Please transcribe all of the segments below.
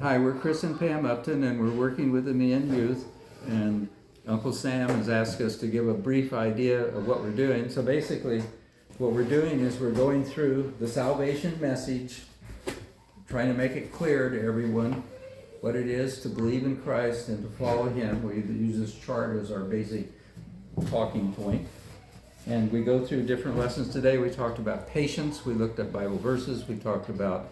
Hi, we're Chris and Pam Upton, and we're working with the Iu-mienh youth. And Uncle Sam has asked us to give a brief idea of what we're doing. So basically, what we're doing is we're going through the salvation message, trying to make it clear to everyone what it is to believe in Christ and to follow Him. We use this chart as our basic talking point. And we go through different lessons today. We talked about patience. We looked at Bible verses. We talked about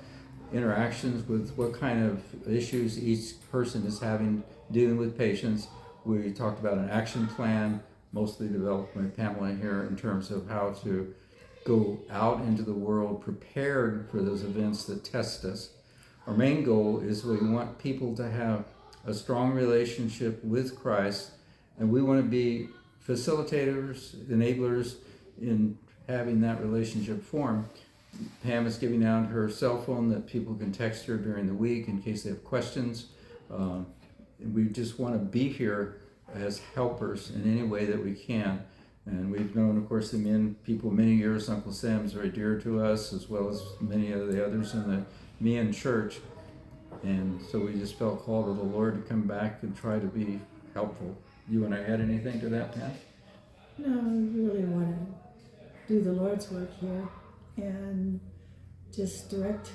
interactions with what kind of issues each person is having, dealing with patience. We talked about an action plan, mostly developed by Pamela here, in terms of how to go out into the world prepared for those events that test us. Our main goal is we want people to have a strong relationship with Christ, and we want to be facilitators, enablers in having that relationship form. Pam is giving out her cell phone that people can text her during the week in case they have questions. We just want to be here as helpers in any way that we can. And we've known, of course, the Iu-mienh people many years. Uncle Sam is very dear to us, as well as many of the others in the Iu-mienh church. And so we just felt called to the Lord to come back and try to be helpful. You want to add anything to that, Pam? No, I really want to do the Lord's work here and just direct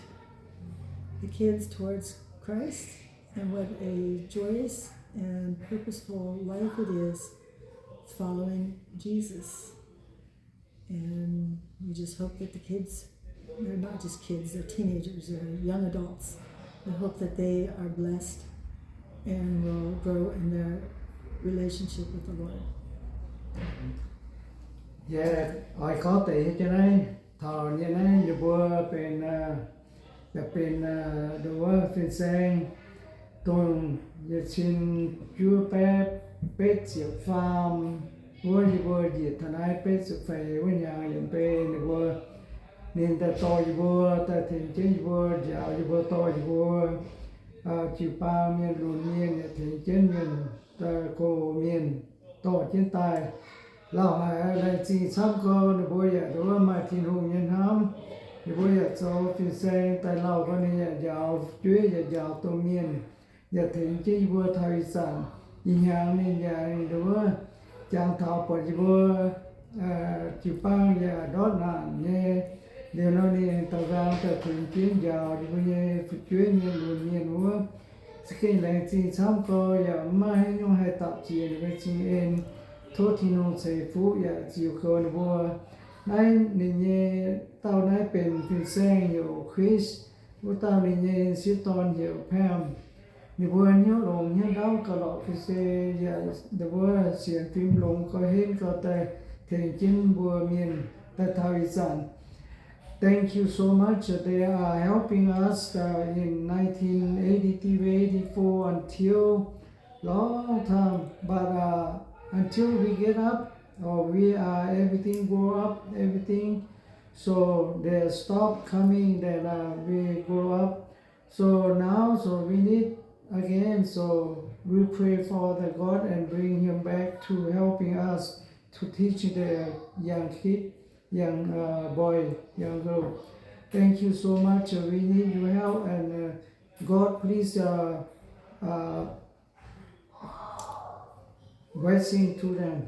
the kids towards Christ and what a joyous and purposeful life it is following Jesus. And we just hope that the kids, they're not just kids, they're teenagers, they're young adults. We hope that they are blessed and will grow in their relationship with the Lord. Yeah, I có tỷ cho nên thọ như này như vừa bên bên đồ fin-Saeng tuần giờ xin chúa bé bé chịu farm vừa gì thằng ai bé chịu phải với nhà những bé vừa nên ta to vừa ta thiền chính vừa dạo vừa to vừa chịu bao miền luân miền thiền chính miền ta cô miền to trên tay lão hải lại chỉ sắm cơ để bồi đối mà thiên hùng nhân hám để bồi cho fin-Saeng tại lão cái này dạo chuối dạo tô miền giờ thiền chính vừa thời sản in hàng nên nhà đối chàng thảo bỏ vừa chịu bao giờ đó là nghe điều nó đi tàu ra từ thiền chính dạo để bồi chuối miền luân miền vừa khi lại chỉ sắm cơ giờ mai nhung hay tập chuyện với chị em thốt thì nông xây phú ya chiều khơi nó bùa nay nên nhé tao nayเป็นfin-Saeng nhiều Chris của tao nên nhé siêu toàn nhiều Pam nhiều bùa nhớ lồng nhớ đau cả lọ cái xe ya để bùa xiên phim lồng có hết có tay thiền chính bùa miền tại thời gian. Thank you so much. They are helping us in 1983-84 until long time, but until we get up or everything grow up, everything, so they stop coming, then we grow up. So now, so we need again, so we pray for the God and bring him back to helping us to teach the young kid, young boy, young girl. Thank you so much. We need your help, and God please blessing to them.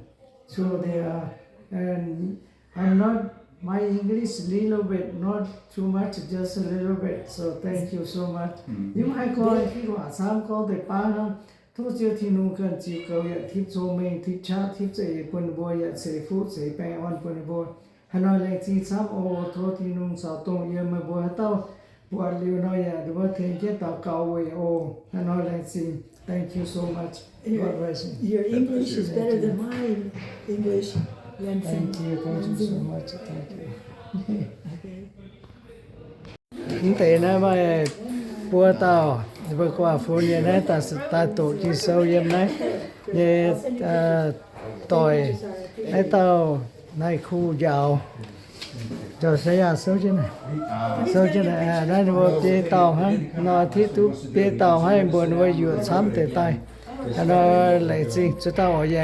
So they are, and I'm not, my English little bit, not too much, just a little bit. So thank you so much. Nhưng hai con khi quả sáng con để ba năm, thu chiều thì nung cần chịu cầu ya tiếp số mình tiếp chat tiếp dễ quân bồi ya sẽ phút sẽ bè on quân bồi. Hà Nội lại chỉ sắm ô thu thì nung sao tung ya mà bồi tao bồi liu nói ya để bồi thêm cái tao cầu về ô Hà Nội lại chỉ. Thank you so much. Your English is better than my English. Thank you so much. Thank you. Những thế này mà bữa tao vừa qua phố nhà này ta tổ chức sâu yếm này như tỏi này tao này khu giàu cho xây ra sâu trên này đây là một cái tàu ha nó thiết tụ cái tàu hay buồn với dừa sắm tới tay nó lại gì cho tao ở nhà